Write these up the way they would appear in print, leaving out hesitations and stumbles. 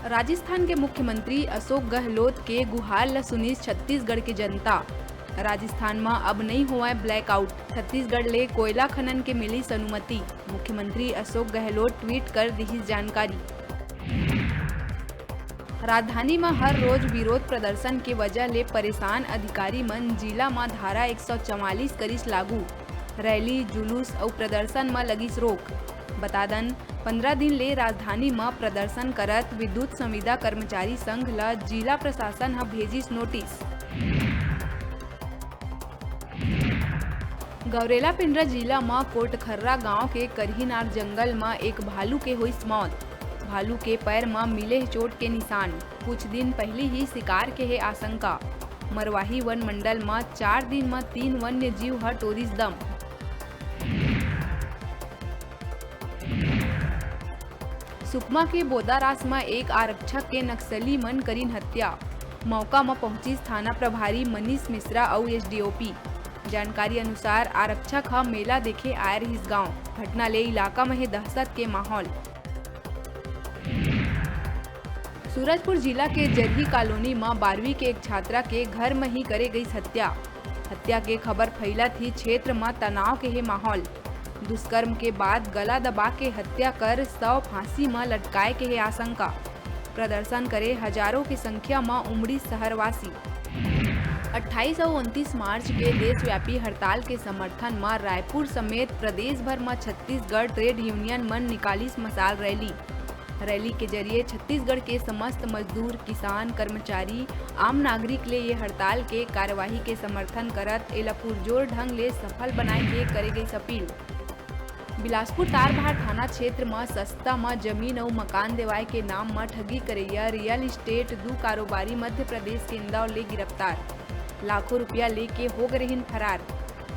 राजस्थान के मुख्यमंत्री अशोक गहलोत के गुहार ल सुनी छत्तीसगढ़ की जनता। राजस्थान में अब नहीं हुआ ब्लैकआउट, छत्तीसगढ़ ले कोयला खनन के मिली अनुमति। मुख्यमंत्री अशोक गहलोत ट्वीट कर दी जानकारी। राजधानी में हर रोज विरोध प्रदर्शन के वजह ले परेशान अधिकारी मन जिला में धारा 144 करिस लागू। रैली जुलूस और प्रदर्शन में लगिस रोक। बता दन 15 दिन ले राजधानी में प्रदर्शन करत विद्युत संविदा कर्मचारी संघ ला जिला प्रशासन ह भेजिस नोटिस। गौरेला पिंडरा जिला में कोटखर्रा गांव के करहीनार जंगल में एक भालू के हुई मौत। भालू के पैर में मिले चोट के निशान। कुछ दिन पहले ही शिकार के है आशंका। मरवाही वन मंडल में 4 दिन में 3 वन्य जीव ह टोरिस दम। सुकमा के बोदारास में एक आरक्षक के नक्सली मन करीन हत्या। मौका में पहुंची थाना प्रभारी मनीष मिश्रा और एसडीओपी। जानकारी अनुसार आरक्षक ह मेला देखे आए रहिस गांव। घटना ले इलाका में है दहशत के माहौल। सूरजपुर जिला के जरही कॉलोनी में 12वीं के एक छात्रा के घर में ही करे गई हत्या। हत्या के खबर फैला थी, क्षेत्र में तनाव के है माहौल। दुष्कर्म के बाद गला दबा के हत्या कर 100 फांसी में लटकाए के है आशंका। प्रदर्शन करे हजारों की संख्या में उमड़ी शहरवासी। 28 और 29 मार्च के देशव्यापी हड़ताल के समर्थन में रायपुर समेत प्रदेश भर में छत्तीसगढ़ ट्रेड यूनियन मन निकालिस मशाल रैली। रैली के जरिए छत्तीसगढ़ के समस्त मजदूर, किसान, कर्मचारी, आम नागरिक ले ये हड़ताल के कार्यवाही के समर्थन करत एला पुरजोर ढंग ले सफल बनाए के करे गई अपील। बिलासपुर तारबहार थाना क्षेत्र में सस्ता में जमीन और मकान देवाए के नाम में ठगी करैया रियल एस्टेट 2 कारोबारी मध्य प्रदेश के इंदौर ले गिरफ्तार। लाखों रुपया लेके हो गए फरार।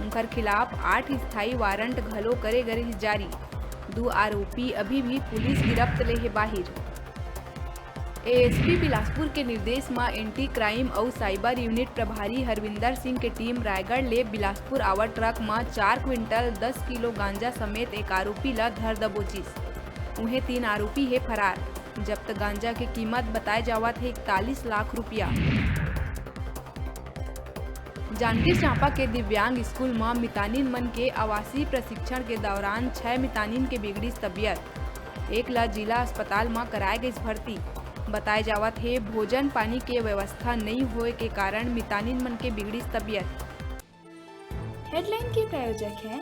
उनकर खिलाफ 8 स्थायी वारंट घलो करे गए जारी। 2 आरोपी अभी भी पुलिस गिरफ्त ले है बाहिर। एएसपी बिलासपुर के निर्देश में एंटी क्राइम और साइबर यूनिट प्रभारी हरविंदर सिंह के टीम रायगढ़ ले बिलासपुर आवर ट्रक में 4 क्विंटल 10 किलो गांजा समेत एक आरोपी ला धर दबोचिस। उन्हें 3 आरोपी है फरार। जब्त गांजा की कीमत बताए जावत है 41 लाख रुपया। जांजगीर चांपा के दिव्यांग स्कूल में मितानिन मन के आवासीय प्रशिक्षण के दौरान 6 मितानिन के बिगड़ी तबियत। एक ला जिला अस्पताल में कराए गई भर्ती। बताए जावत है भोजन पानी के व्यवस्था नहीं होए के कारण मितानिन मन के बिगड़ी तबियत। हेडलाइन के प्रायोजक हैं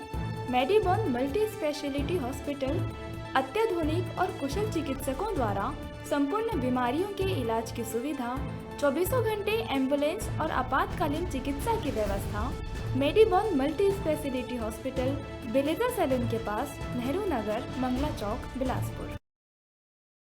मेडिबॉन मल्टी स्पेशलिटी हॉस्पिटल। अत्याधुनिक और कुशल चिकित्सकों द्वारा संपूर्ण बीमारियों के इलाज की सुविधा, 24 घंटे एम्बुलेंस और आपातकालीन चिकित्सा की व्यवस्था। मेडिबॉन मल्टी स्पेशलिटी हॉस्पिटल, बेलेजा सैलून के पास, नेहरू नगर, मंगला चौक, बिलासपुर।